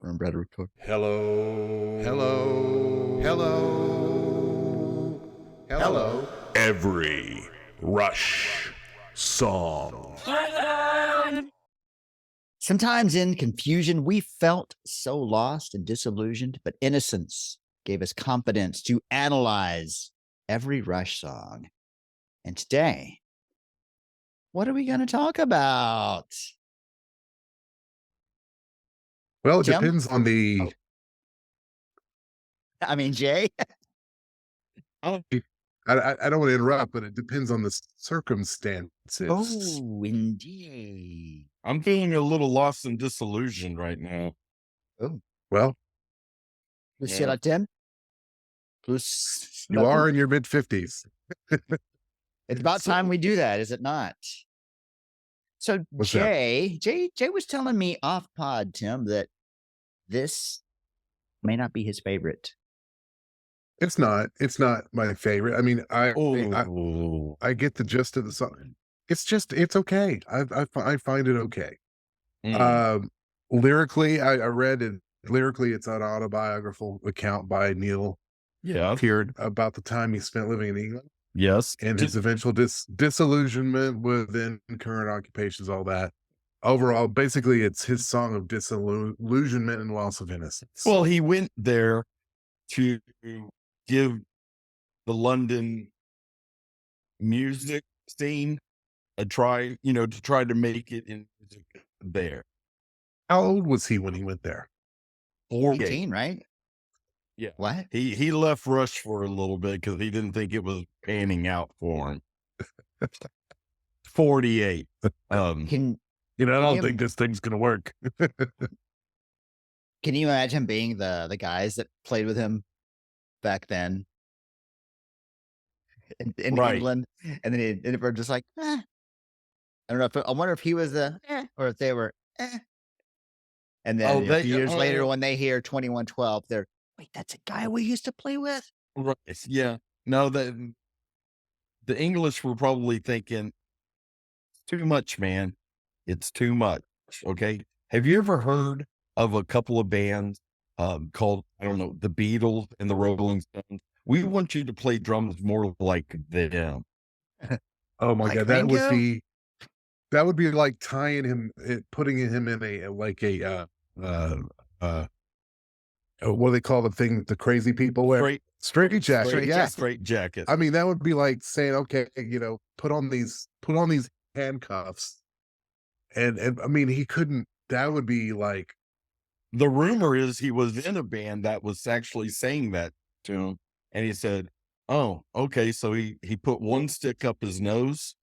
Burn bread record. Hello. Hello. Hello. Hello. Every Rush song. Sometimes in confusion, we felt so lost and disillusioned, but innocence gave us confidence to analyze every Rush song. And today, what are we going to talk about? Well, it Tim? depends on the. Jay? I, I don't want to interrupt, but it depends on the circumstances. Oh, indeed. I'm feeling a little lost and disillusioned right now. Oh, Well, let's Yeah. see like Tim. Plus, you are in your mid 50s. It's about time we do that, is it not? So What's that? Jay was telling me off pod, Tim, that this may not be his favorite. It's not. It's not my favorite. I mean, Oh, I get the gist of the song. It's okay. I find it okay. Lyrically, I read it. Lyrically, it's an autobiographical account by Neil yeah. Peart about the time he spent living in England Yes. and his eventual disillusionment within current occupations, all that. Overall, basically, it's his song of disillusionment and loss of innocence. Well, he went there to give the London music scene a try, to try to make it in music there. How old was he when he went there? 18, right? Yeah. What? He left Rush for a little bit because he didn't think it was panning out for him. 48. I don't Him- think this thing's gonna work. Can you imagine being the guys that played with him back then in Right. England, and then they were just like, I don't know. I wonder if he was the or if they were. And then a few years later, when they hear 2112, they're wait, that's a guy we used to play with. Right. Yeah. No, the English were probably thinking, it's too much, man. It's too much. Okay. Have you ever heard of a couple of bands called, I don't know, the Beatles and the Rolling Stones? We want you to play drums more like them. Oh my Like God, Ringo? that would be like tying him, putting him in a what do they call the thing the crazy people wear? Straight jacket. Yeah. Straight jacket. I mean, that would be like saying, okay, put on these handcuffs. And I mean, he couldn't, that would be like, The rumor is he was in a band that was actually saying that to him. And he said, oh, okay. So he put one stick up his nose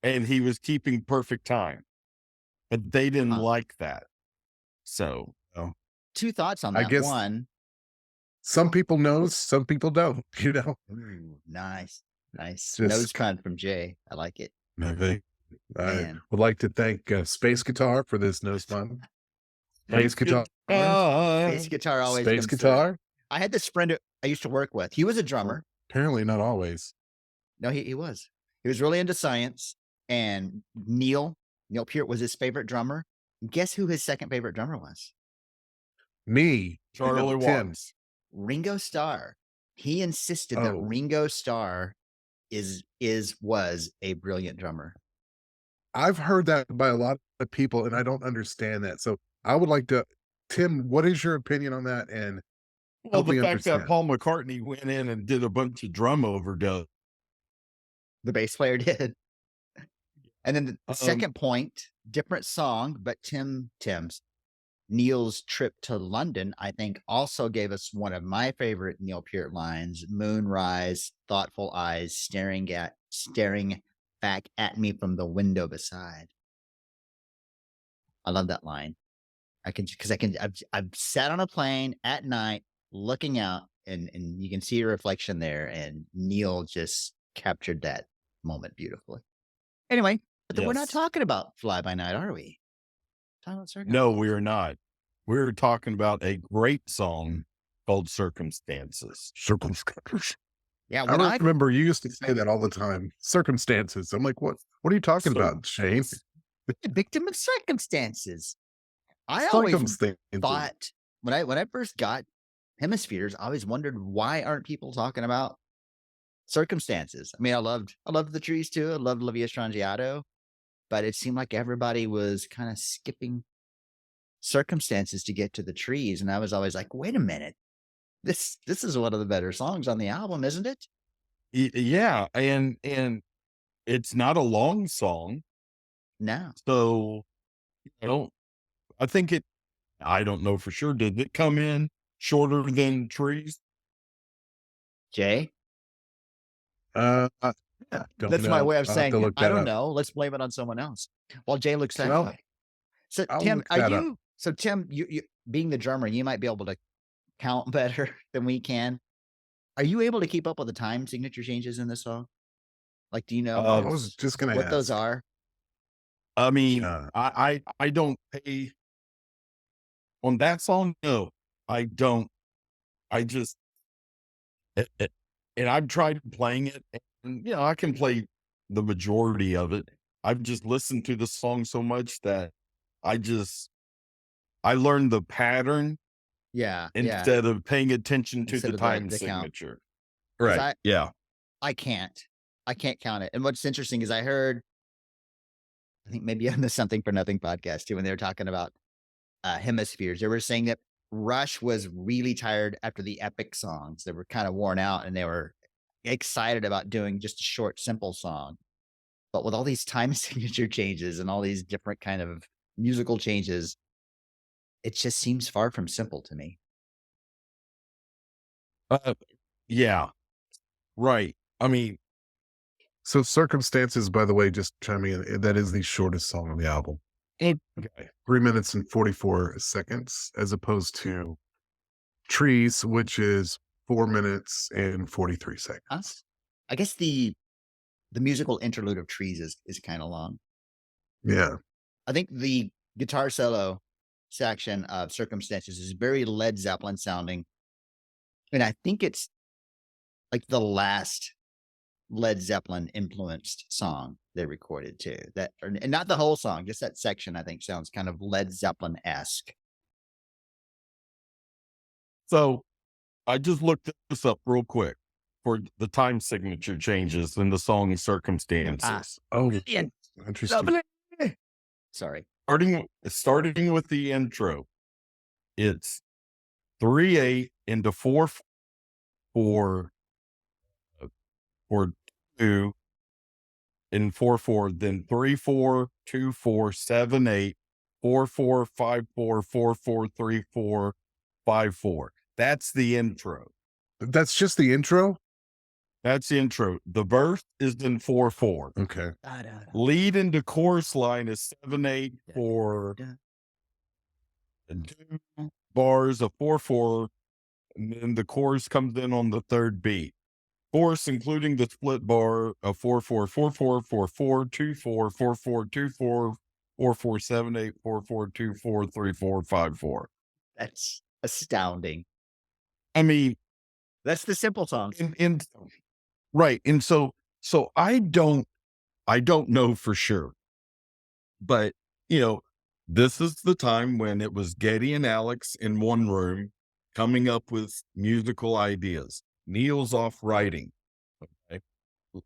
and he was keeping perfect time. But they didn't like that. So, Two thoughts on I that. guess- One, some people knows, some people don't, ooh, nice. Just- Nose cunt from Jay. I like it. I Man. would like to thank Space Guitar for this nose fun. Space Guitar. Bass guitar always Space comes through. Guitar. I had this friend I used to work with. He was a drummer. Apparently not always. No, he was. He was really into science. And Neil Peart was his favorite drummer. Guess who his second favorite drummer was? Me. Charlie Tim. Watts. Ringo Starr. He insisted that Oh. Ringo Starr was a brilliant drummer. I've heard that by a lot of people, and I don't understand that. So I would like to, Tim, what is your opinion on that? And Well, help the me fact understand. that Paul McCartney went in and did a bunch of drum overdubs. The bass player did. And then the Um, second point, different song, but Neil's trip to London, I think, also gave us one of my favorite Neil Peart lines: "Moonrise, thoughtful eyes, staring back at me from the window beside." I love that line. I've sat on a plane at night looking out, and you can see your reflection there, and Neil just captured that moment beautifully. Anyway, but we're not Yes. talking about Fly By Night, are we? Talking about Circumstance. No, we are not. We're talking about a great song called Circumstances. Circumstances. Yeah, I when I remember you used to say that all the time. Circumstances. I'm like, what are you talking about, Shane? victim of circumstances. I always Circumstances. thought when I first got Hemispheres, I always wondered why aren't people talking about Circumstances. I mean, I loved The Trees too. I loved La Via Strangiato, but it seemed like everybody was kind of skipping Circumstances to get to The Trees, and I was always like, "Wait a minute. This is one of the better songs on the album, isn't it?" Yeah, and it's not a long song, No. so I don't. I think it. I don't know for sure. Did it come in shorter than Trees? Jay? I don't That's my know. way of I'll have to saying, look "I that don't up. know. Let's blame it on someone else." While Jay looks that Well, up. So, I'll Tim, look that up. you being the drummer, you might be able to count better than we can. Are you able to keep up with the time signature changes in this song? Like, do you know Uh, I was just gonna what those ask. are? I mean, Uh, I don't pay on that song. No, I don't. I just and I've tried playing it, and I can play the majority of it. I've just listened to the song so much that I just I learned the pattern Yeah, yeah. instead of paying attention to Instead the of time the count. signature. 'Cause Right. Yeah. I can't. I can't count it. And what's interesting is I think maybe on the Something for Nothing podcast too, when they were talking about Hemispheres. They were saying that Rush was really tired after the epic songs. They were kind of worn out and they were excited about doing just a short, simple song. But with all these time signature changes and all these different kind of musical changes, it just seems far from simple to me. Uh, yeah. Right. I mean, so Circumstances, by the way, just chiming in, that is the shortest song on the album. okay. 3 minutes and 44 seconds, as opposed to Trees, which is 4 minutes and 43 Huh? seconds. I guess the musical interlude of Trees is kind of long. Yeah. I think the guitar solo section of Circumstances is very Led Zeppelin sounding. And I think it's like the last Led Zeppelin influenced song they recorded too. And not the whole song, just that section I think sounds kind of Led Zeppelin-esque. So I just looked this up real quick for the time signature changes in the song Circumstances. Oh, Brilliant. interesting. Lovely. Sorry. Starting with the intro, it's 3/8 into 4/4 for 2 in 4/4, then 3/4, 2/4, 7/8, 4/4, 5/4, 4/4, 3/4, 5/4. That's the intro. That's just the intro? That's the intro. The verse is in 4/4. Okay. Lead into chorus line is 7/8 for 2 bars of 4/4, and then the chorus comes in on the third beat. Chorus including the split bar of 4/4, 4/4, 4/4, 2/4, 4/4, 2/4, 4/4, 7/8, 4/4, 2/4, 3/4, 5/4. That's astounding. I mean, That's the simple songs. in right, and so I don't know for sure, but this is the time when it was Getty and Alex in one room coming up with musical ideas. Neil's off writing, okay,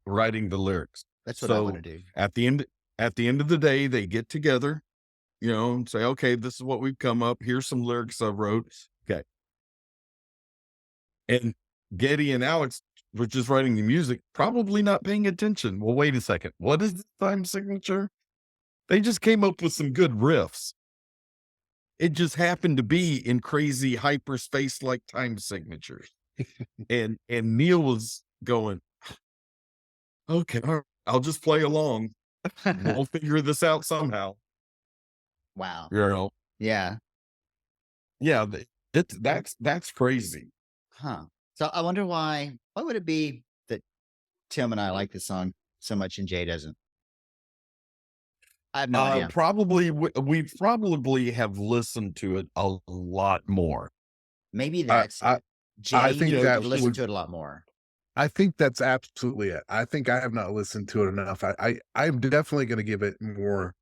writing the lyrics. That's what I want So to do. at the end of the day, they get together, and say, okay, this is what we've come up. Here's some lyrics I wrote. Okay. And Getty and Alex were just writing the music, probably not paying attention. Well, wait a second. What is the time signature? They just came up with some good riffs. It just happened to be in crazy hyperspace like time signatures. and Neil was going, okay, all right, I'll just play along. We'll figure this out somehow. Wow. Yeah. Yeah. That's crazy. Huh. So I wonder why would it be that Tim and I like this song so much and Jay doesn't? I have no idea. Probably we probably have listened to it a lot more. Maybe I, that's I, it. Jay, I think you that listen would, to it a lot more. I think that's absolutely it. I think I have not listened to it enough. I'm definitely going to give it more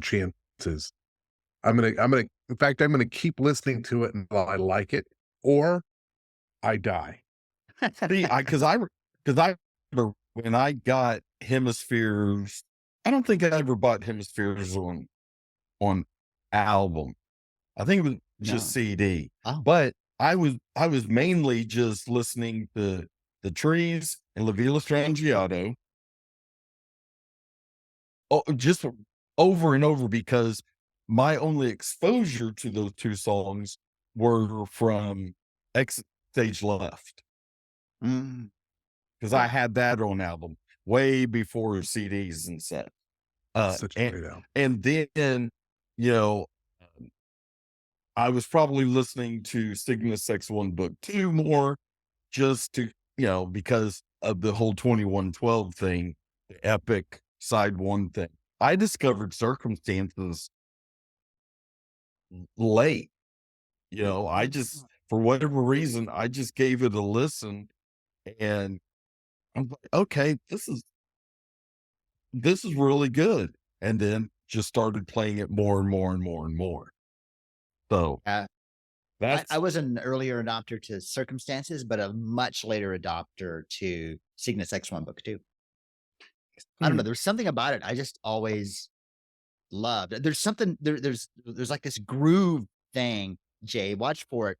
chances. in fact, I'm gonna keep listening to it until I like it, or I die. See, because I remember when I got Hemispheres, I don't think I ever bought Hemispheres on album. I think it was just No. CD. Oh. But I was mainly just listening to the Trees and La Villa Strangiato, just over and over, because my only exposure to those two songs were from X Stage Left, Mm. because I had that on album way before CDs and stuff. Uh, Such a and great album. and then, you know, I was probably listening to Sigma Sex One Book Two more, just to, because of the whole 2112 thing, the epic side one thing. I discovered Circumstances late. I just, for whatever reason, I just gave it a listen, and I'm like, okay, this is really good. And then just started playing it more and more and more and more. So Uh, I that's was an earlier adopter to Circumstances, but a much later adopter to Cygnus X1 Book 2. I don't know, hmm, there's something about it I just always loved. There's something there's like this groove thing, Jay, watch for it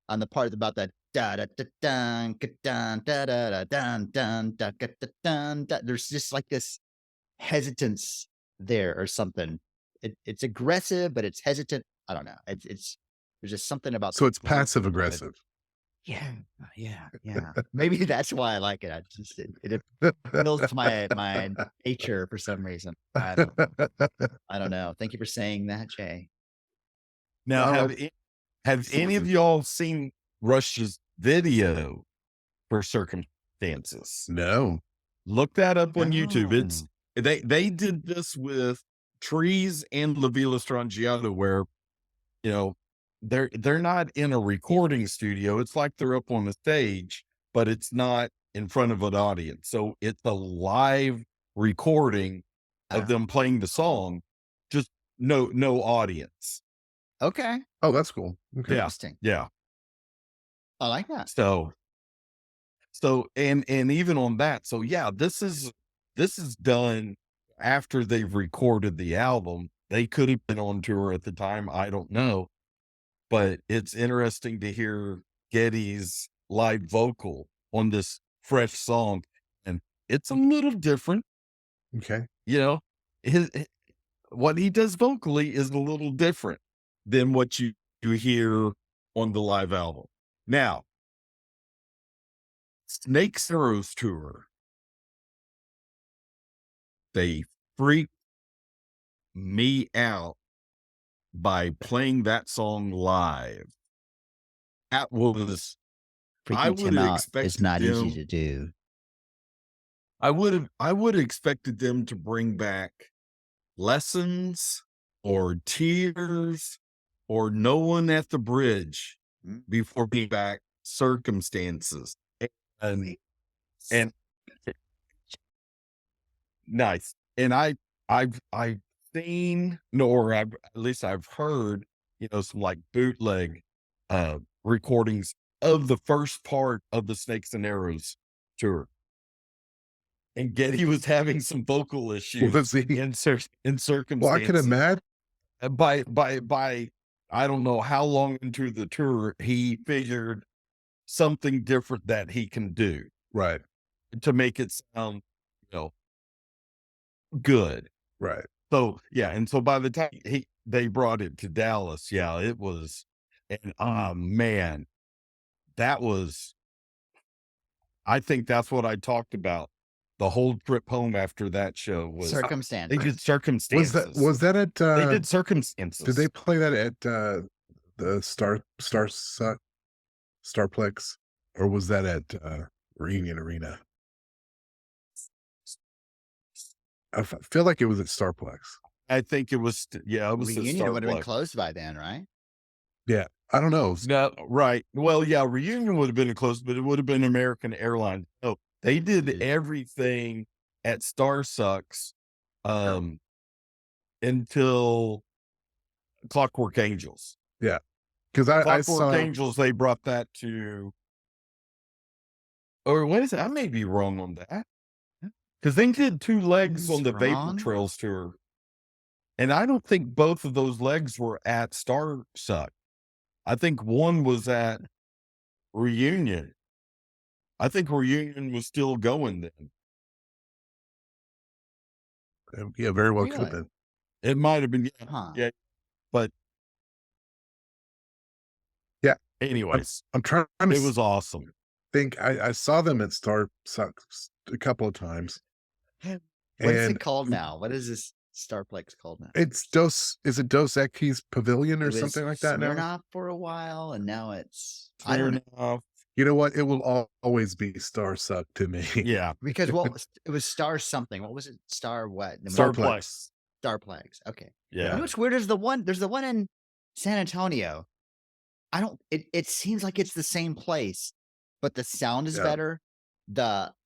on the part about that da da da dun ka dun da da da dun dun da ka da dun da. There's just like this hesitance there or something. It's aggressive, but it's hesitant. I don't know. It's there's just something about So the it's groove passive of it. aggressive. Yeah, yeah. Maybe that's why I like it. It appeals to my nature for some reason. I don't know. Thank you for saying that, Jay. now, Oh, have any of y'all seen Rush's video for Circumstances? no. Look that up on YouTube. It's No. they did this with Trees and La Villa Strangiato, where, you know, they're not in a recording studio. It's like they're up on the stage, but it's not in front of an audience. So it's a live recording of them playing the Oh, song, just no audience. okay. Oh, that's cool. Okay. Yeah. Interesting. Yeah. I like that. So and even on that, so yeah, this is done after they've recorded the album. They could have been on tour at the time, I don't know, but it's interesting to hear Getty's live vocal on this fresh song, and it's a little different, Okay. you know. His what he does vocally is a little different than what you hear on the live album. Now, Snake Arrows tour, they freaked me out by playing that song live. That was I Freaking would Tim have out is expected not easy them to do. I would have expected them to bring back Lessons or Tears or No One at the Bridge Mm. before being back Circumstances. And and nice. And I've seen, no, or at least I've heard, some like bootleg recordings of the first part of the Snakes and Arrows tour. And Getty was having some vocal issues Was he? in Well, I can circumstances. imagine. By I don't know how long into the tour he figured something different that he can do Right. to make it sound, you know, good. Right. So yeah, and so by the time they brought it to Dallas, yeah, it was, and man, that was, I think that's what I talked about the whole trip home after that show was they did Circumstances. circumstances. Was that at They did did they circumstances. play that at the Starplex, or was that at Reunion Arena? Feel like it was at Starplex. I think it was, yeah, it was a Reunion would have been Starplex. closed by then, right? Yeah. I don't know. No, right. Well, yeah, Reunion would have been close, but it would have been American Airlines. No, they did Is everything at Star Sucks, um, until Clockwork Angels. Yeah. Because I Clockwork saw Angels, they brought that to, or what is it? I may be wrong on that. Because they did 2 legs Who's on the Vapor wrong? Trails tour. And I don't think both of those legs were at Star Suck. I think one was at Reunion. I think Reunion was still going then. yeah, very well could have Really? been. It might have been, yeah, Huh. yeah. But Yeah. anyways, I'm trying to it was awesome. think. I saw them at Star Sucks a couple of times. What is it And called now? What is this Starplex called now? it's is it Dos Equis Pavilion or It was something like that now? Smirnoff for a while, and now it's I don't know. Smirnoff. You know what? It will always be Star Suck to me. Yeah. Because it was Star something. What was it? Star what? Starplex. Starplex. Okay. You Yeah. know what's weird is there's the one in San Antonio. It seems like it's the same place, but the sound is Yeah. better.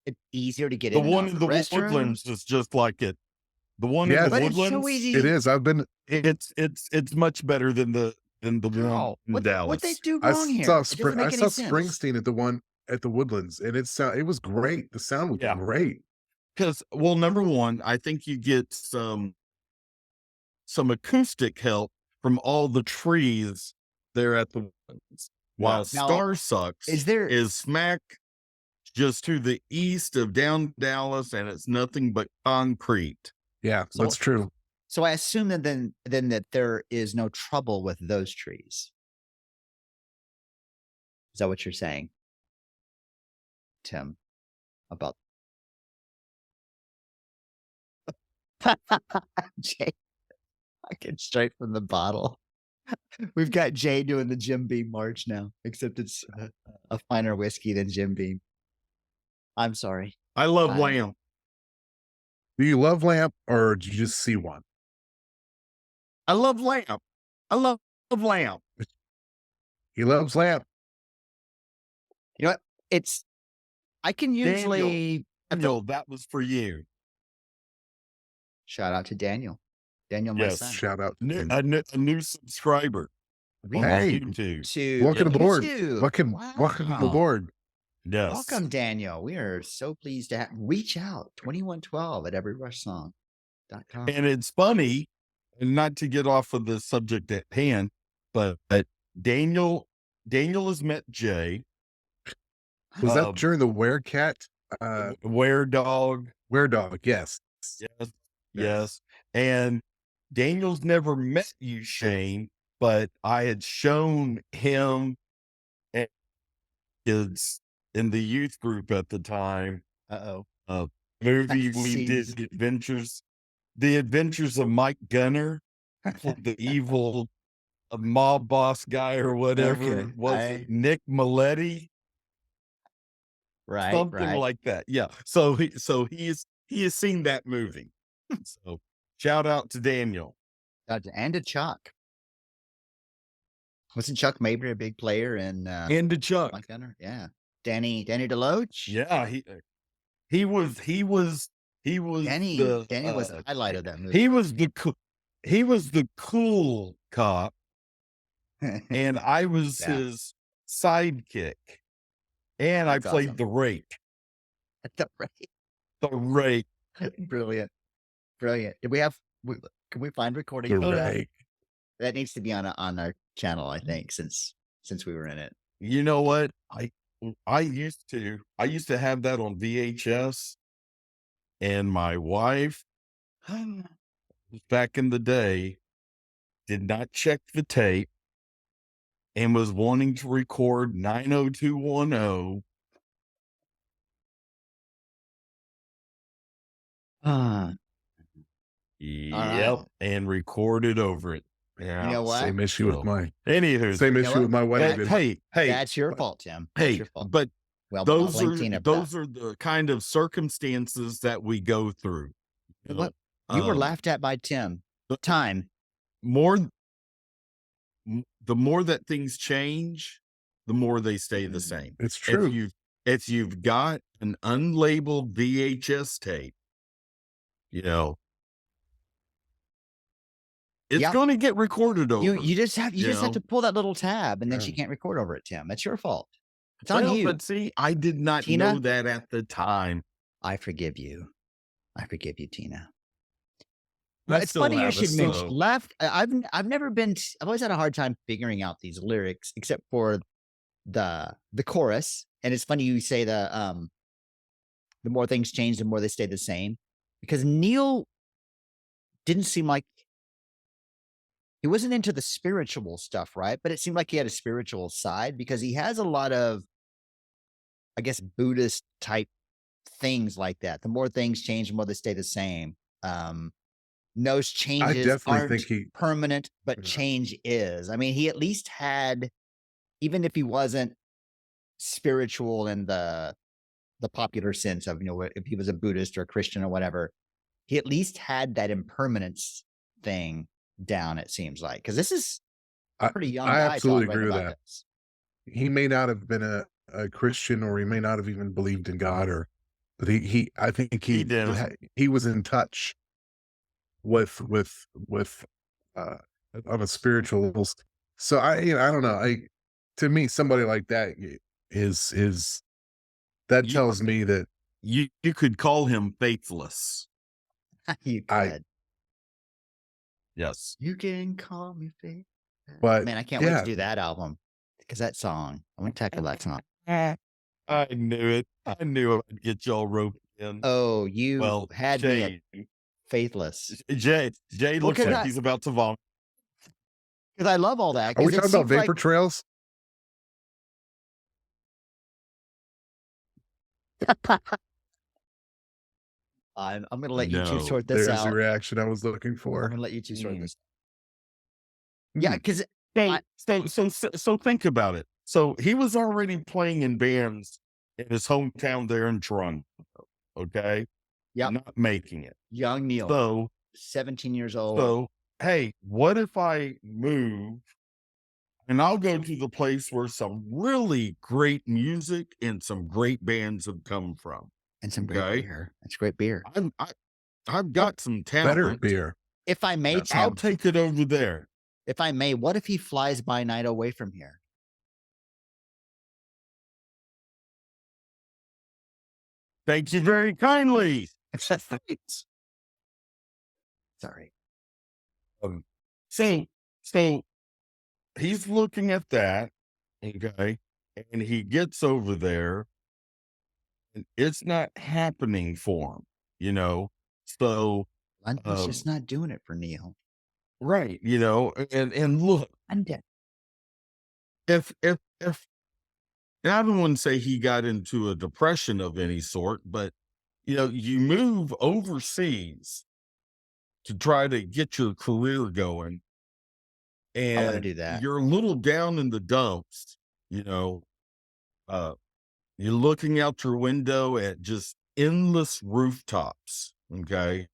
It's easier to get The in and one out in of the restroom. Woodlands is just like it. The one in Yeah, the But it's Woodlands, so easy. It is. I've been. it's much better than the one How? in What Dallas. they do I wrong here? saw It doesn't make I any saw sense. Springsteen at the one at the Woodlands, and it was great. The sound was Yeah. great. Because, well, number one, I think you get some acoustic help from all the trees there at the Woodlands. While Now, Star Sucks is smack just to the east of down Dallas, and it's nothing but concrete. Yeah, So- that's true. So I assume that then that there is no trouble with those trees. Is that what you're saying, Tim? About Jay, fucking straight from the bottle. We've got Jay doing the Jim Beam march now, except it's a finer whiskey than Jim Beam. I'm sorry. I love I- Lamb. Do you love Lamp or did you just see one? I love Lamb. I love Lamb. He loves Lamp. You know what? I can usually Daniel, that was for you. shout out to Daniel. Daniel, my Yes. son. Shout out to New, him. a new subscriber on Hey. YouTube. To Welcome aboard. YouTube. Welcome Wow. aboard. Yes. Welcome, Daniel. We are so pleased to reach out 2112 at everyrushsong.com. And it's funny, and not to get off of the subject at hand, but Daniel has met Jay. Was that during the Werecat? Were Dog. Weredog, yes. Yes. Yes. And Daniel's never met you, Shane, but I had shown him and kids in the youth group at the time Uh-oh. movie we Seems- did, The Adventures of Mike Gunner, the evil mob boss guy or whatever. Okay. Was it Nick Maletti? Right. Something right. like that. Yeah. So he has seen that movie. So shout out to Daniel. And to Chuck. Wasn't Chuck Mabry a big player in And to Chuck. Mike Gunner? Yeah. Danny Deloach? Yeah, he was Danny was the highlight of that movie. he was the cool cop, and I was Yeah. his sidekick, and That's I played awesome. the rake. The rake. The rake. Brilliant. Brilliant. Can we find recording The of that? rake. That needs to be on our channel, I think, since we were in it. You know what? I used to have that on VHS, and my wife back in the day did not check the tape and was wanting to record 90210. Yep, right. and recorded over it. Yeah. You know what? Same issue So, with my Anywho, same know issue what? with my but wedding. hey, That's your fault, Tim. That's hey, your fault. but Well, those I'll are link Tina for those that. are the kind of circumstances that we go through. You What? know? You were laughed at by Tim. Time. The more that things change, the more they stay the same. It's true. If you've got an unlabeled VHS tape, you know, It's Yep. going to get recorded You over, you just have you you just have to know? pull that little tab, and then she Yeah. can't record over it, Tim. That's your fault. It's on Well, you. but see, I did not know Tina, that at the time. I forgive you. I forgive you, Tina. I It's still funny you have it, should mention so left. I've never been. I've always had a hard time figuring out these lyrics, except for the chorus. And it's funny you say the more things change, the more they stay the same, because Neil didn't seem like he wasn't into the spiritual stuff, right? But it seemed like he had a spiritual side because he has a lot of, I guess, Buddhist type things like that. The more things change, the more they stay the same. Those I changes definitely think aren't he permanent, but yeah. change is. I mean, he at least had, even if he wasn't spiritual in the popular sense of, if he was a Buddhist or a Christian or whatever, he at least had that impermanence thing down, it seems like. Because this is a I pretty young I guy absolutely talking agree with about that. this. He may not have been a Christian, or he may not have even believed in God, or but he I think he didn't. he was in touch with uh on a spiritual level. So I don't know. To me, somebody like that is that You tells me that you could call him faithless. You I could. Yes. You can call me faith. but Man, I can't wait to yeah, do that album because that song, I'm going to tackle that song. I knew it. I knew I'd get y'all roped in. Oh, you Well, had me at faithless. Jay Well, looks like he's about to vomit. because I love all that are we because it talking about seems like vapor trails? I'm going to let you two No. sort this There's the out. reaction I was looking I'm for. going to let you two sort Mm. this. Yeah, because So, I so think about it. So he was already playing in bands in his hometown there in Toronto. Okay, yep, not making it. young Neil, So, 17 years old. so hey, what if I move and I'll go to the place where some really great music and some great bands have come from? And some great Okay, beer. That's great beer. I've got some Better talent. beer. If I may, Yes. I'll Tim, take it over there. if I may, what if he flies by night away from here? Thank you very kindly. Sorry. Um, so, so he's looking at that, okay, and he gets over there, and it's not happening for him, you know. So, London's just not doing it for Neil. right, and look, London. if and I don't want to say he got into a depression of any sort, but you move overseas to try to get your career going, I want to and do that. you're a little down in the dumps, you know. Uh, You're looking out your window at just endless rooftops. Okay.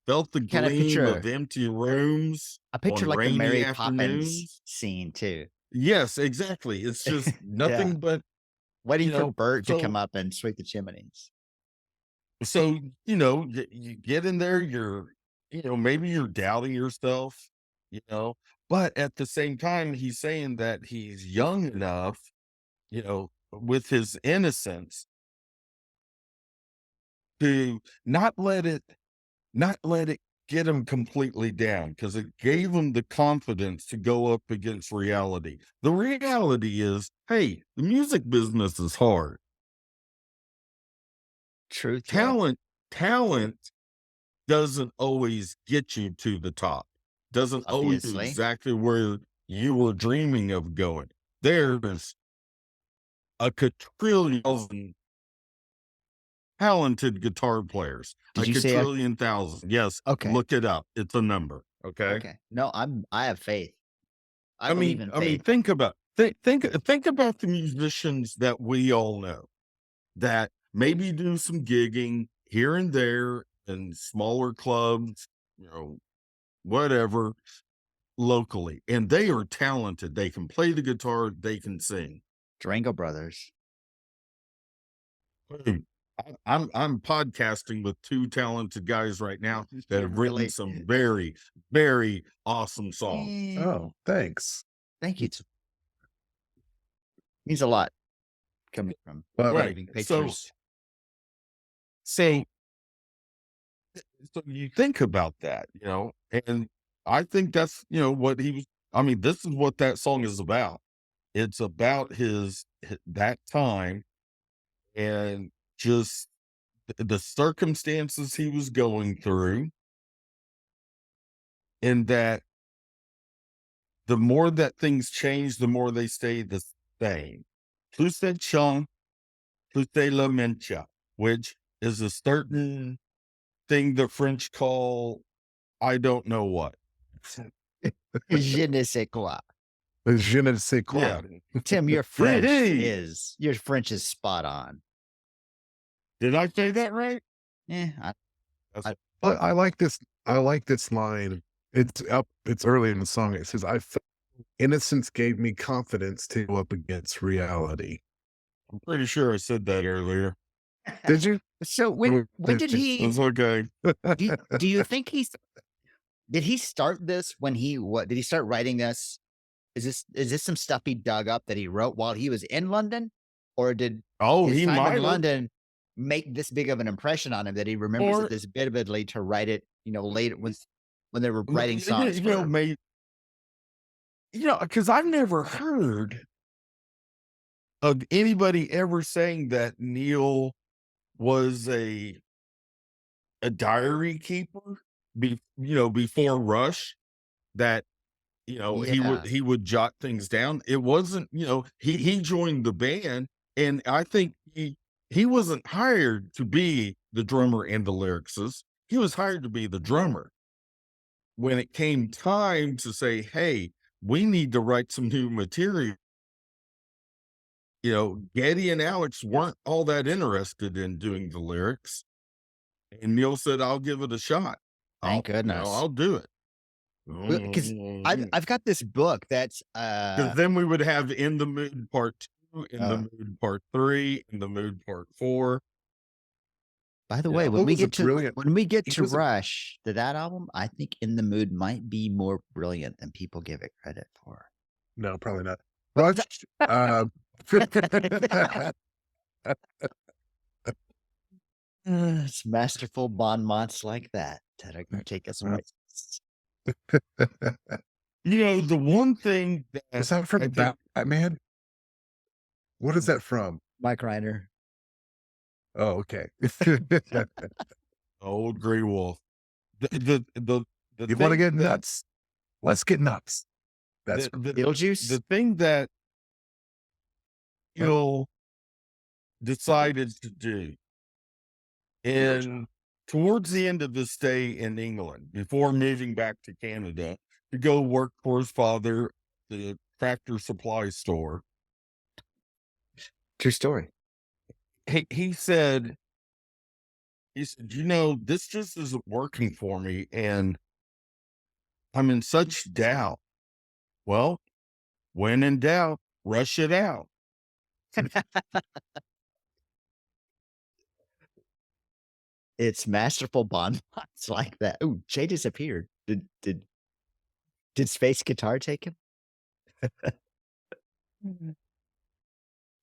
Felt the Kind of gleam of picture, empty rooms I picture on like the rainy Mary Poppins afternoons. scene too. Yes, exactly. It's just Yeah. nothing but, Waiting you for know, Bert to come so, up and sweep the chimneys. so, you get in there, maybe you're doubting yourself, you know, but at the same time, he's saying that he's young enough, with his innocence to not let it not let it get him completely down, because it gave him the confidence to go up against reality. The reality is, hey, the music business is hard. Truth, though. Talent doesn't always get you to the top. Doesn't always do Obviously. exactly where you were dreaming of going. There's a quadrillion talented guitar players, Did a you say quadrillion thousand. Yes, okay? look it up. It's a number. Okay. Okay. No, I have faith. I I believe mean, in I mean, faith. think about the musicians that we all know that maybe do some gigging here and there in smaller clubs, whatever, locally, and they are talented. They can play the guitar, they can sing. Durango Brothers. Hey, I'm podcasting with two talented guys right now that have written Really? some very, very awesome songs. Oh, thanks. Thank you. Means a lot coming from But Right. raving So, pictures. so, so you think about that, and I think that's, what he was, I mean, this is what that song is about. It's about that time and just the circumstances he was going through, and that the more that things change, the more they stay the same. Plus ça change, plus c'est la mencha, which is a certain thing the French call I don't know what. Je ne sais quoi. Je ne sais quoi. Yeah. Tim, your Hey. French is spot on. Did I say that right? Yeah, I like this. I like this line. It's early in the song. It says, "I felt innocence gave me confidence to go up against reality." I'm pretty sure I said that earlier. Did you? So when did he? It's okay. Do you think did he start this when did he start writing this? Is this some stuff he dug up that he wrote while he was in London, or did Oh, his he time might in have. London make this big of an impression on him that he remembers Or- it this vividly to write it? Later when they were M- writing you songs. know, maybe, because I've never heard of anybody ever saying that Neil was a diary keeper before Rush, that Yeah. he would jot things down. It wasn't, he joined the band, and I think he wasn't hired to be the drummer and the lyricist. He was hired to be the drummer. When it came time to say, hey, we need to write some new material, Geddy and Alex weren't all that interested in doing the lyrics. And Neil said, I'll give it a shot. Thank goodness. I'll do it. Because I've got this book that's Because then we would have In the Mood Part 2, In the Mood Part 3, In the Mood Part 4. by the Yeah. way, It was a brilliant- when we get he to was a- Rush to that album, I think In the Mood might be more brilliant than people give it credit for. No, probably not. But Rush. It's masterful bon mots like that are going to take us places. The one thing that Is that from I think- Batman? What is that from? Mike Reiner. Oh, okay. Old Grey Wolf. The You want to get nuts? Let's get nuts. That's Beetlejuice? the thing that Hill decided to do, and towards the end of his stay in England, before moving back to Canada to go work for his father, the Tractor Supply store, True story. he said, this just isn't working for me, and I'm in such doubt. Well, when in doubt, rush it out. It's masterful bon mots like that. Ooh, Jay disappeared. Did Space Guitar take him?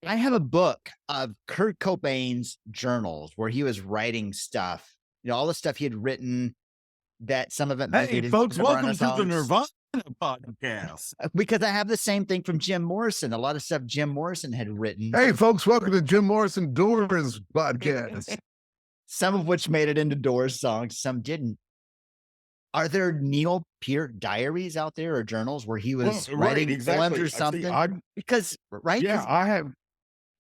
I have a book of Kurt Cobain's journals where he was writing stuff. All the stuff he had written that some of it made Hey, into folks, welcome to the songs. Nirvana podcast. Because I have the same thing from Jim Morrison. A lot of stuff Jim Morrison had written. Hey, folks, welcome to Jim Morrison Doors podcast. Some of which made it into Doors songs, some didn't. Are there Neil Peart diaries out there or journals where he was writing poems or something? Because I have.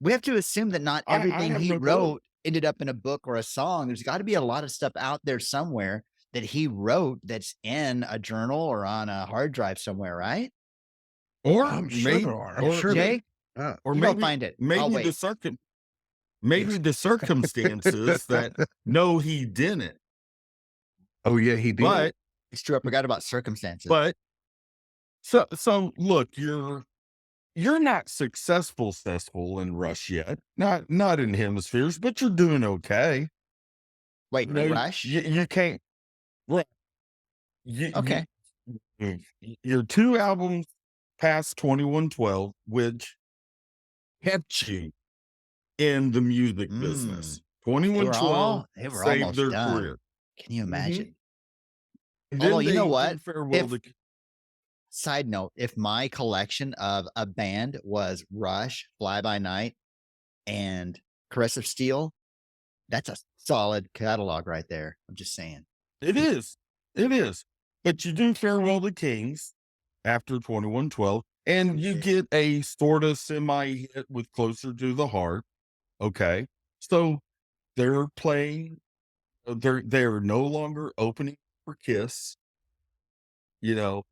We have to assume that not I everything have he no clue. wrote ended up in a book or a song. There's got to be a lot of stuff out there somewhere that he wrote that's in a journal or on a hard drive somewhere, right? Or I'm sure there are. I'm or sure Jay, or you maybe go find it. I'll Maybe wait. the circumstances that no, he didn't. Oh, yeah, he did. But It's true. I forgot about circumstances. but so look, you're you're not successful in Rush yet, not in hemispheres, but you're doing okay. Wait, You know, Rush? you can't. Right. Okay. You're 2 albums past 2112, which kept you in the music Mm. business. 2112 They were saved almost their done. career. Can you Mhm. imagine? And Although, then you know they what? did Farewell If to side note, if my collection of a band was Rush, Fly By Night, and Caress of Steel, that's a solid catalog right there. I'm just saying. It is. It is. But you do Farewell to Kings after 2112, and you get a sorta semi-hit with Closer to the Heart, okay? So, they're playing they're no longer opening for Kiss, you know?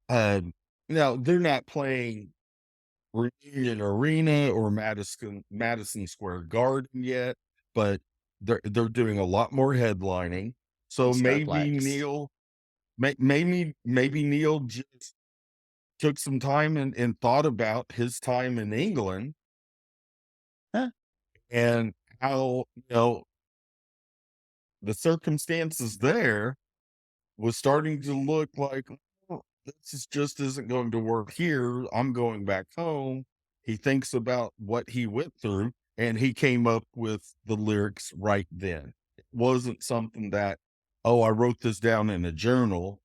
Um, now they're not playing Reunion Arena or Madison Square Garden yet, but they're doing a lot more headlining. And So maybe Starplex. maybe Neil just took some time and thought about his time in England Huh? and how, the circumstances there was starting to look like, "Oh, just isn't going to work here. I'm going back home." He thinks about what he went through and he came up with the lyrics right then. It wasn't something that, oh, I wrote this down in a journal.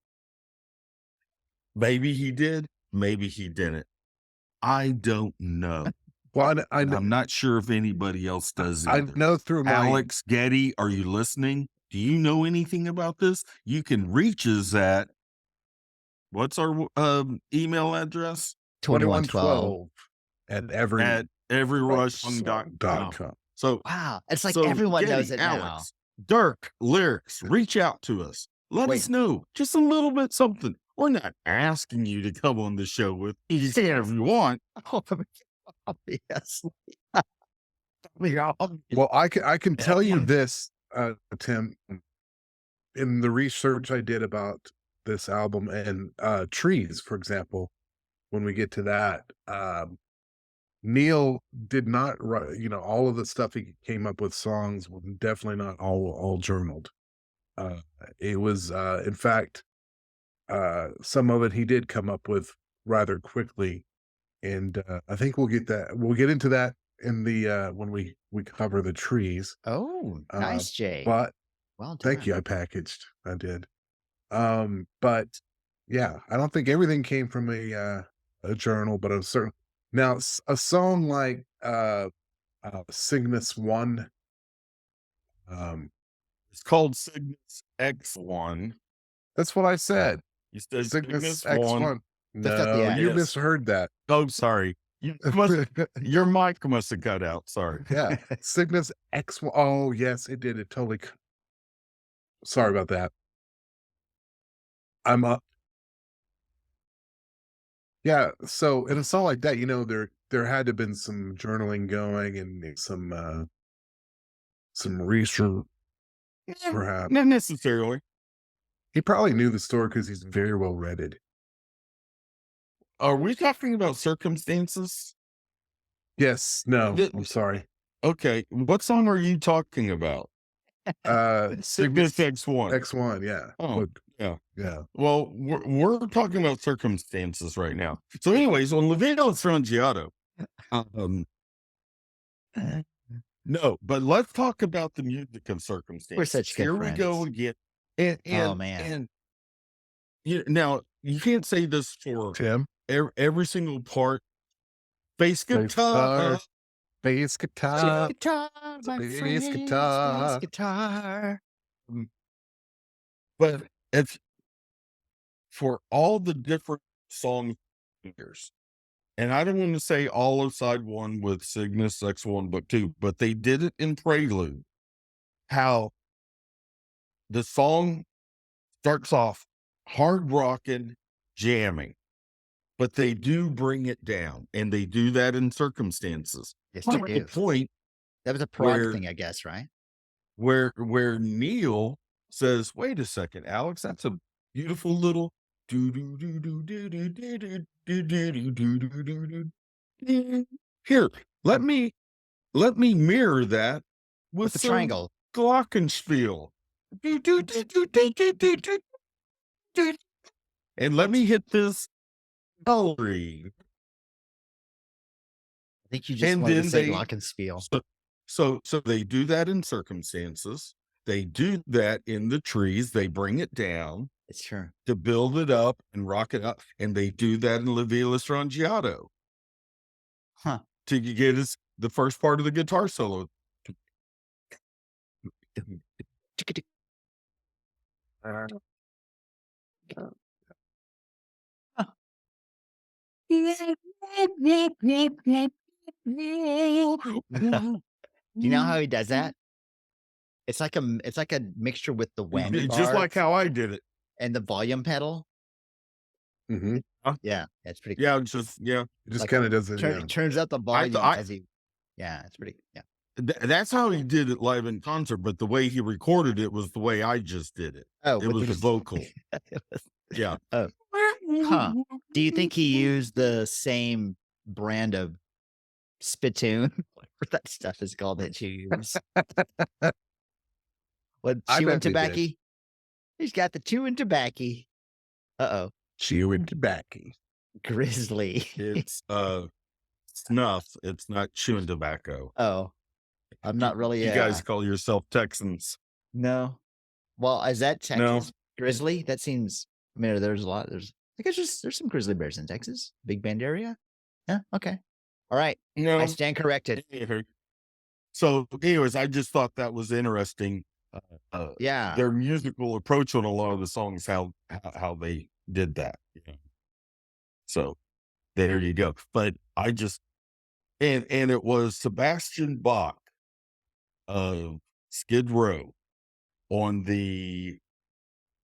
Maybe he did, maybe he didn't. I don't know. Well, And I'm not sure if anybody else does I either. know through my Alex Getty, are you listening? Do you know anything about this? You can reach us at what's our email address? 2112. 2112 at every At everyrushsong.com. com. So Wow. It's like so everyone knows Getty, it now. Alex, Dirk, Lyrics, reach out to us. Let Wait. us know just a little bit something. We're not asking you to come on the show with you can if you want. Oh, obviously. Well, I can tell you Yeah. this, Tim, in the research I did about this album and Trees, for example, when we get to that, Neil did not write, all of the stuff he came up with songs were definitely not all journaled. Uh, it was, in fact, some of it he did come up with rather quickly, and I think we'll get into that in the when we cover the trees. Oh, Uh, nice, Jay. but Well thank you, done. I did. But yeah, I don't think everything came from a journal, but a certain now a song like Cygnus One. Um, It's called Cygnus X1. that's what I said. You said Cygnus Cygnus 1. X1. That's not the No, you X. Yes. misheard that. Oh, sorry. Your mic must have cut out. Sorry. Yeah, Cygnus X1. Oh, yes, it did. It totally. Sorry about that. I'm up. Yeah. So in a song like that, there had to have been some journaling going and some research, perhaps. Not necessarily. He probably knew the story because he's very well read. Are we talking about circumstances? Yes. No, The- I'm sorry. Okay. What song are you talking about? Cygnus Cygnus X1. X1. Yeah. Oh, Look, yeah. yeah. Well, we're talking about circumstances right now. So, anyways, on Livello Strangiato, um, no, but let's talk about the music and We're circumstances. such good Here we go friends. again. Oh, man. And now you can't say this for Tim. every single part. Bass guitar. Bass guitar. Guitar, my bass friends, guitar. bass guitar. But it's for all the different song years. And I don't want to say all of side one with Cygnus X1 Book 2, but they did it in Prelude. How the song starts off hard rocking, jamming, but they do bring it down, and they do that in circumstances. Yes, To they the do. point That was a prog where thing, I guess, right? where Neil says, "Wait a second, Alex, that's a beautiful little do do do do do do do do do do do do do do." Here, let me let me mirror that with with the some triangle. glockenspiel. Do, do, do, do, do, do, do, do, do. And let me hit this coloring. I think you just And wanted to then say they glockenspiel. so they do that in circumstances. They do that in the trees. They bring it down It's true. to build it up and rock it up. And they do that in La Villa Strangiato Huh. to get us the first part of the guitar solo. Do you know how he does that? It's like a mixture with the whammy Just bar like how I did it. and the volume pedal. Mhm. Yeah, it's pretty Yeah, it's just yeah. It just like kinda does it, yeah. turns up the I volume thought as he yeah, it's pretty yeah. that's how he did it live in concert, but the way he recorded it was the way I just did it. Oh, It with was the the vocal. it was Yeah. oh, huh. Do you think he used the same brand of spittoon? Whatever that stuff is called that you use. What, I chewing bet they did. tobacco? He's got the chewing tobacco. Uh-oh. Chewing tobacco. Grizzly. It's snuff. It's not chewing tobacco. Oh, I'm not really, You guys call yourself Texans. no. Well, is that No. Texas grizzly? That seems, I mean, there's a lot, I guess there's some grizzly bears in Texas, Big Bend area. Yeah, okay. All right. I No. stand corrected. So, anyways, I just thought that was interesting. Yeah. Their musical approach on a lot of the songs, how they did that. Yeah. So there you go. But I just and it was Sebastian Bach of Skid Row on the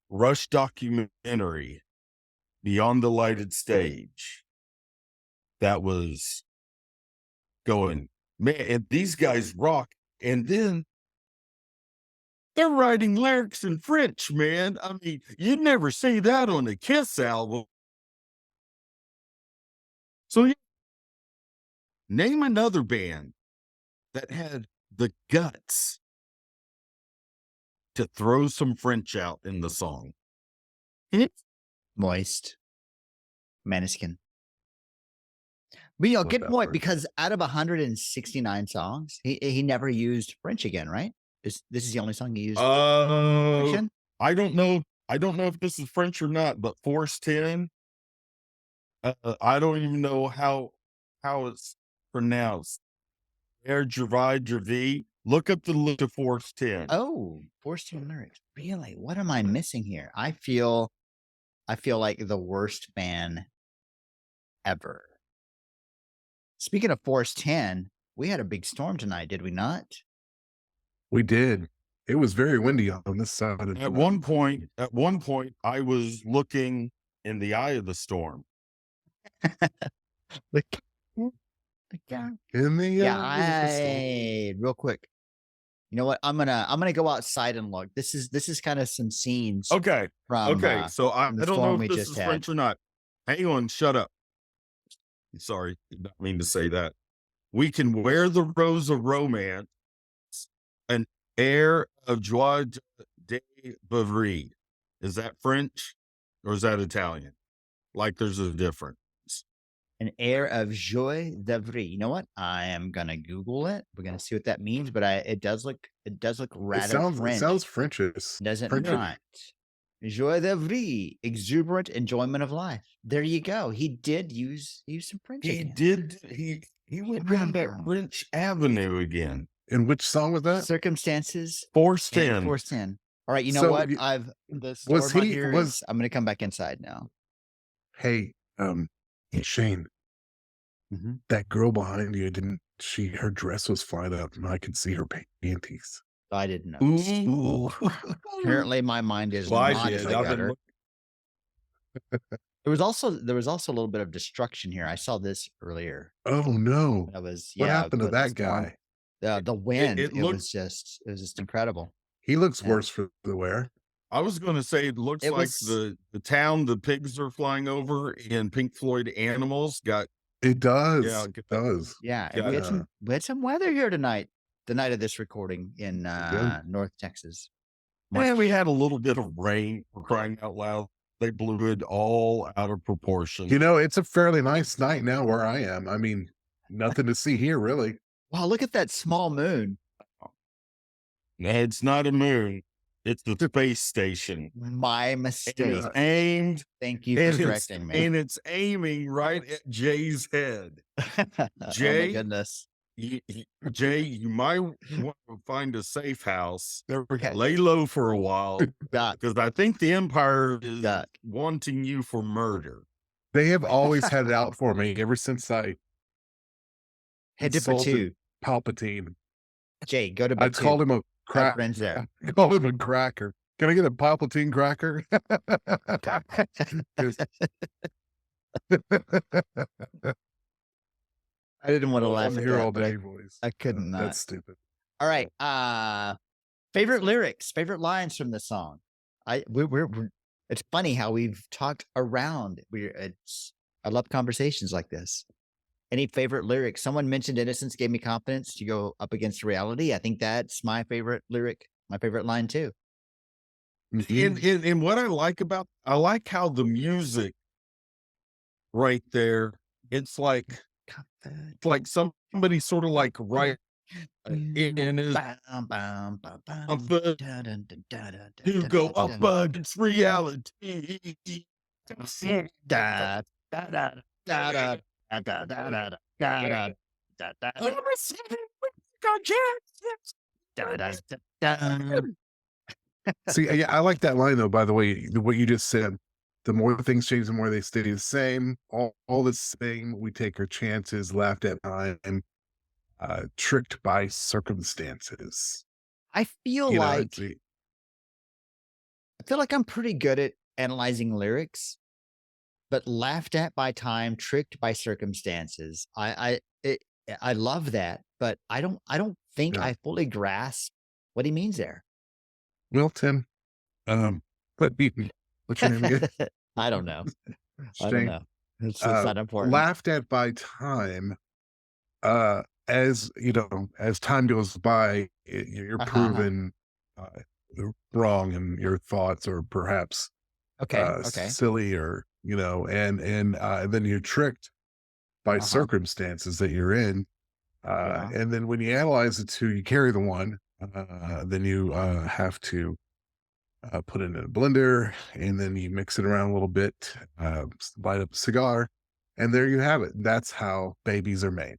Rush documentary Beyond the Lighted Stage that was going, man, and these guys rock. And then they're writing lyrics in French, man. I mean, you'd never see that on a Kiss album. So name another band that had the guts to throw some French out in the song. Moist. Maniskin. But you know, Love good that point, word. because out of 169 songs, he never used French again, right? This is the only song he used French? I don't know. I don't know if this is French or not, but Force 10. I don't even know how it's pronounced. Air Gervais Gervais. Look up the list of Force 10. Oh, Force 10 lyrics. Really? What am I missing here? I feel like the worst fan ever. Speaking of Force 10, we had a big storm tonight, did we not? We did. It was very windy on this side of the At one point, I was looking in the eye of the storm. Look. in the Yeah, eye of the storm. real quick. You know what? I'm gonna go outside and look. This is kind of some scenes Okay. from Okay. So I from the don't know storm if we this just is had. French or not. Hang on. Shut up. Sorry. Did not mean to say that. We can wear the rose of romance, an air of joie de vivre. Is that French or is that Italian? Like there's a difference. An air of joie de vivre. You know what? I am gonna Google it. We're gonna see what that means. But it does look rather It French, sounds Frenchish. does it French. not? Joie de vivre, exuberant enjoyment of life. There you go. He did use some French He again. did. He went down that French Avenue again. And which song was that? Circumstances Force and 10. Force 10. All right, you know So what? you- The was storm out he- here was- is, I'm gonna come back inside now. Hey, Shane, Mhm. that girl behind you her dress was flying up and I could see her panties. I didn't notice. Ooh. Apparently, my mind is Well, I not did. in the I've been gutter. There was also a little bit of destruction here. I saw this earlier. Oh no. That was What happened to with the that storm. guy? The wind. it It, looked- was just incredible. He looks Yeah. worse for the wear. I was going to say it looks It like was- the town the pigs are flying over in Pink Floyd Animals got It Yeah, does, it got does. Yeah, and got Yeah, we had some weather here tonight, the night of this recording in, we did. North Texas. and we Much had a little bit of rain, for crying out loud. They blew it all out of proportion. You know, it's a fairly nice night now where I am. I mean, nothing to see here really. Wow, look at that small moon. It's not a moon, it's the space station, My and mistake. it's aimed Thank you for and correcting me. it's aiming right at Jay's head. Oh my Jay, goodness. Jay, you might want to find a safe house, Okay. lay low for a while, Duck, because I think the Empire is duck. wanting you for murder. They have always had it out for me ever since I Head to insulted Batu. Palpatine. Jay, go to I Batu. called him a Have crack. friends there. I called him a cracker. Can I get a Palpatine cracker? I didn't want to Oh, laugh I'm at here that, all but day, boys. I couldn't not. That's stupid. All right. Favorite lyrics, favorite lines from the song. It's funny how we've talked around. I love conversations like this. Any favorite lyrics? Someone mentioned innocence gave me confidence to go up against reality. I think that's my favorite lyric, my favorite line too. Mhm. And what I like how the music right there, it's like somebody sort of like right in his Bam, bam, bam, up bam, the dun, dun, dun, dun, dun, dun, to dun, go dun, up dun. against reality. Da, da, da, da, da, da, da, da, da, da, da, da, da, da, da, da, da. See, yeah, I like that line though, by the way, what you just said. The more things change, the more they stay the same. All the same. We take our chances, laughed at time, tricked by circumstances. I feel You know, like it's I'm pretty good at analyzing lyrics, but laughed at by time, tricked by circumstances. I love that, but I don't think yeah. I fully grasp what he means there. Well, Tim, what what's your name again? I don't know. I don't Shane. know. It's not important. Laughed at by time. As you know, as time goes by, you're Uh-huh. proven uh, wrong in your thoughts, or perhaps Okay. Okay. silly, or and then you're tricked by Uh-huh. circumstances that you're in, Yeah. and then when you analyze the two, you carry the one, then you have to put it in a blender, and then you mix it around a little bit, light up a cigar, and there you have it. That's how babies are made.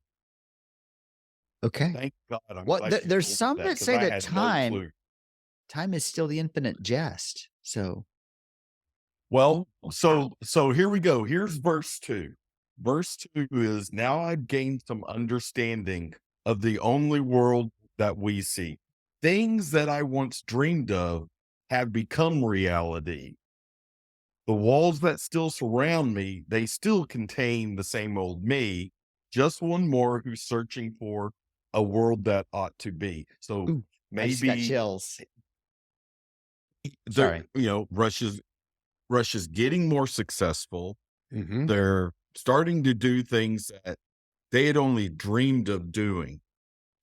Okay. Thank God, I'm Well, glad you there's told me some that that because say I that had no clue. time is still the infinite jest. So Well, so here we go. Here's verse 2. Verse 2 is, now I've gained some understanding of the only world that we see. Things that I once dreamed of have become reality. The walls that still surround me, they still contain the same old me, just one more who's searching for a world that ought to be. So ooh, I just got maybe chills. there, Sorry. Russia's getting more successful. Hmm. They're starting to do things that they had only dreamed of doing.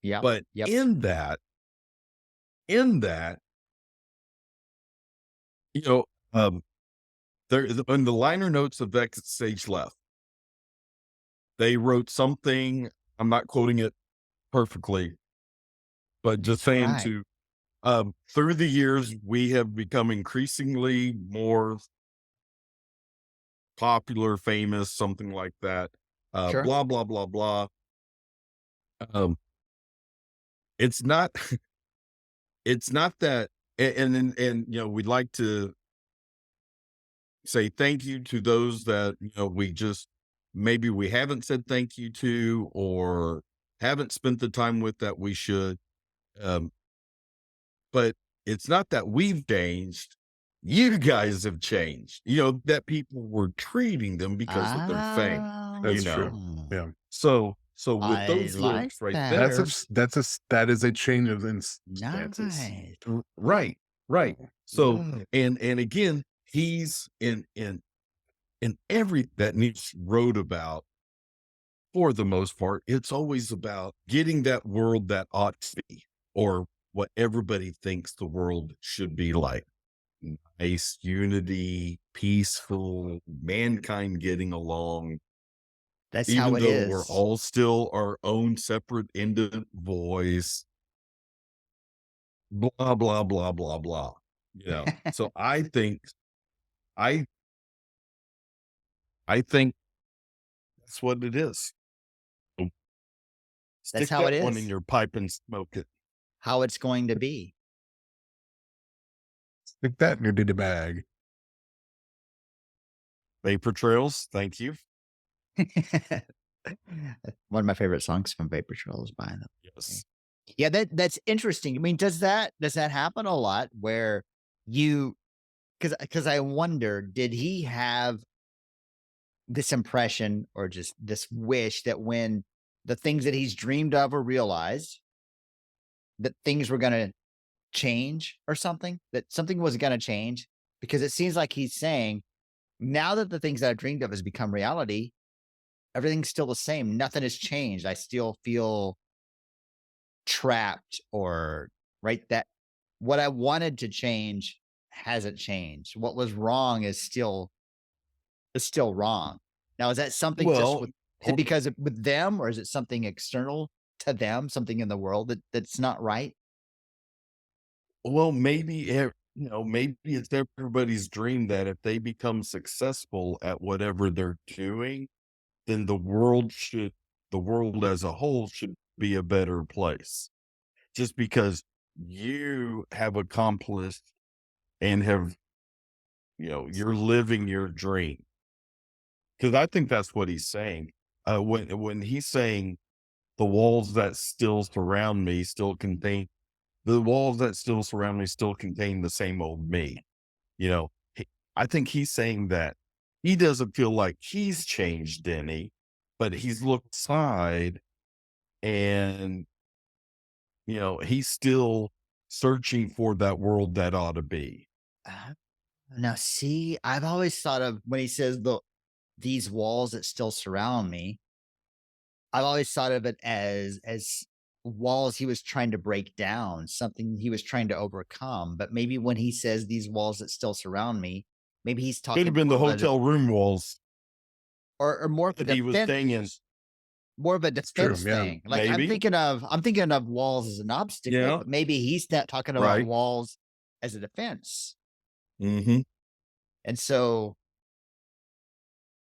Yep. But Yep. in that, you know, there in the liner notes of Exit Stage Left, they wrote something. I'm not quoting it perfectly, but just All saying right. through the years, we have become increasingly more popular, famous, something like that. Sure. Blah, blah, blah, blah. Um, it's not, it's not that, we'd like to say thank you to those that, we just, maybe we haven't said thank you to, or haven't spent the time with that we should. Um, but it's not that we've changed. You guys have changed, that people were treating them because of their fame, That's true. Oh, Yeah. so with I those like lyrics right that. there, That is a change of circumstances. Nice. right, right. So, Whoa. and again, he's in every that Nietzsche wrote about, for the most part, it's always about getting that world that ought to be, or what everybody thinks the world should be like. Nice, unity, peaceful, mankind getting along, That's how even it though we're is. all still our own separate independent voice, blah, blah, blah, blah, blah. So I I think that's what it is. So That's stick how it that one in is. your pipe and smoke it. How it's going to be. Stick that in your ditty bag. Vapor trails, thank you. One of my favorite songs from Vapor Trail is by them. Yes. Yeah, that's interesting. I mean, does that happen a lot where you because I wonder, did he have this impression or just this wish that when the things that he's dreamed of were realized, that things were gonna change or something? That something was gonna change? Because it seems like he's saying, now that the things that I dreamed of has become reality, everything's still the same. Nothing has changed. I still feel trapped or right that what I wanted to change hasn't changed. What was wrong is still wrong. Now, is that something just Well, with is it because with them or is it something external to them, something in the world that's not right? well, maybe maybe it's everybody's dream that if they become successful at whatever they're doing, then the world as a whole should be a better place. Just because you have accomplished and have, you're living your dream. Because I think that's what he's saying. When he's saying the walls that still surround me still contain the walls that still surround me still contain the same old me. You know, I think he's saying that he doesn't feel like he's changed any, but he's looked aside and, he's still searching for that world that ought to be. Uh, Now, see, I've always thought of when he says these walls that still surround me, I've always thought of it as walls he was trying to break down, something he was trying to overcome. But maybe when he says these walls that still surround me, maybe he's Could have talking been the more of a hotel room walls or more of a that he was defense, staying in. more of a It's true. defense Yeah. thing. Like Maybe. I'm thinking of walls as an obstacle, Yeah. but maybe he's not talking about Right. walls as a defense. Hmm. And so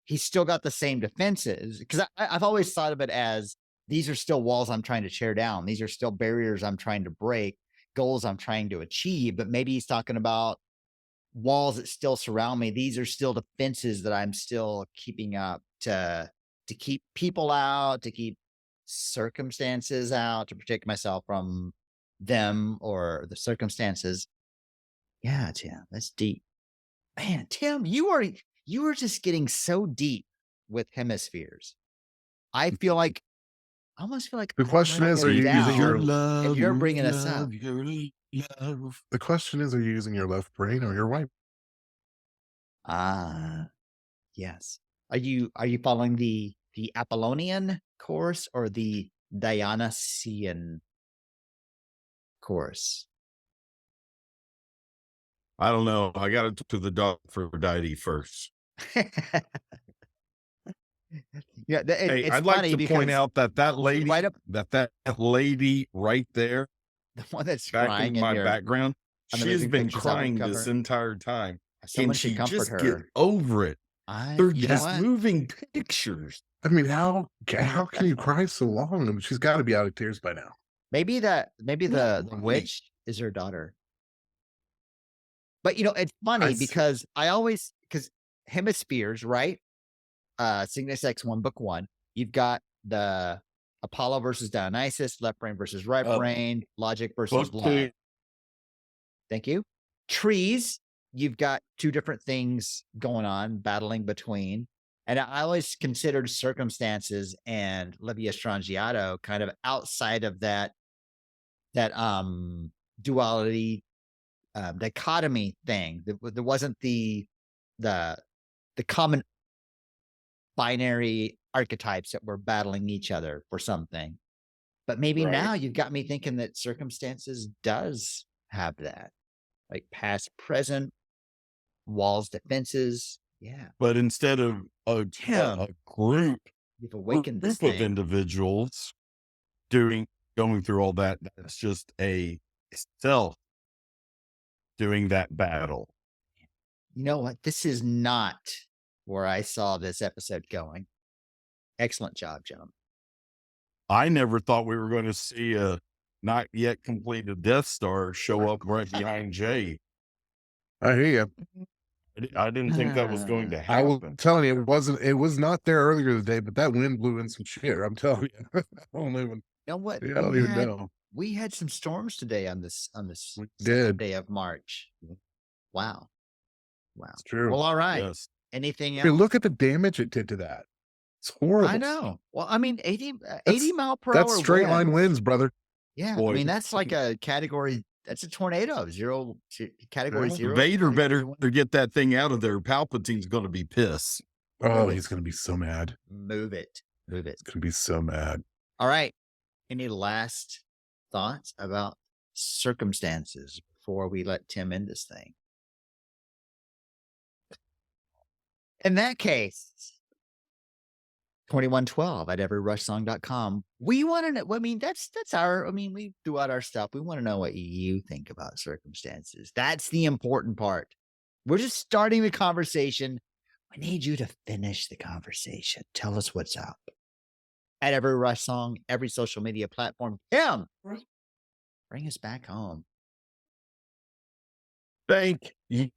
he's still got the same defenses because I've always thought of it as these are still walls I'm trying to tear down. These are still barriers I'm trying to break, goals I'm trying to achieve. But maybe he's talking about walls that still surround me. These are still defenses that I'm still keeping up to keep people out, to keep circumstances out, to protect myself from them or the circumstances. Yeah, Tim, that's deep. Man, Tim, you are just getting so deep with hemispheres. I feel like I almost feel like The I'm question writing is, are them you using Your down your and love, you're your bringing us up. love, your love. the question is, are you using your left brain or your right? Ah, yes. Are you following the Apollonian course or the Dionysian course? I don't know. I got to talk to the doctor for Aphrodite first. Yeah, Hey, it's I'd like funny to point because out that right up that lady right there, the one that's back crying in in my your background, on the she's moving been pictures album crying this cover. entire time. Can Someone should she comfort just get her. over it? They're You know just what? moving pictures. I mean, how can you cry so long? I mean, she's got to be out of tears by now. Maybe Yeah, the right. witch is her daughter. But it's I funny see. because because hemispheres, right? Cygnus X1, book one, you've got the Apollo versus Dionysus, left brain versus right Uh, brain, logic versus book love. two. Thank you. Trees, you've got two different things going on, battling between. And I always considered circumstances and Livia Strangiato kind of outside of that duality dichotomy thing. There wasn't the the common binary archetypes that were battling each other for something. But maybe Right. now you've got me thinking that circumstances does have that, like past, present, walls, defenses. Yeah. But instead of Yeah. a group You've awakened this of thing. individuals going through all that, that's just a self doing that battle. You know what? This is not where I saw this episode going. Excellent job, gentlemen. I never thought we were going to see a not yet completed Death Star show up right behind Jay. I hear you. I didn't think that was going to I was happen. telling you, it was not there earlier today, but that wind blew in some shit. I'm telling you. I don't even, You know what? I don't even know. We had some storms today on this We second did. day of March. Wow. Wow. It's true. Well, all right. Yes. Anything I mean, else? look at the damage it did to that. It's horrible. I know. Well, I mean, 80 That's- mile per That's hour straight line winds. winds, brother. Yeah. I Boy. mean, that's like a category. That's a tornado. Category Yeah. 0. Vader better get that thing out of there. Palpatine's going to be pissed. Oh, Move it. he's going to be so mad. Move it. Move it. He's going to be so mad. All right. Any last thoughts about circumstances before we let Tim end this thing? In that case, 2112 at everyrushsong.com. We want to know. I mean, that's our, I mean, we do out our stuff. We want to know what you think about circumstances. That's the important part. We're just starting the conversation. We need you to finish the conversation. Tell us what's up. At Every Rush Song, every social media platform. Tim, bring us back home. Thank you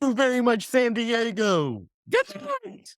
very much, San Diego. Good night.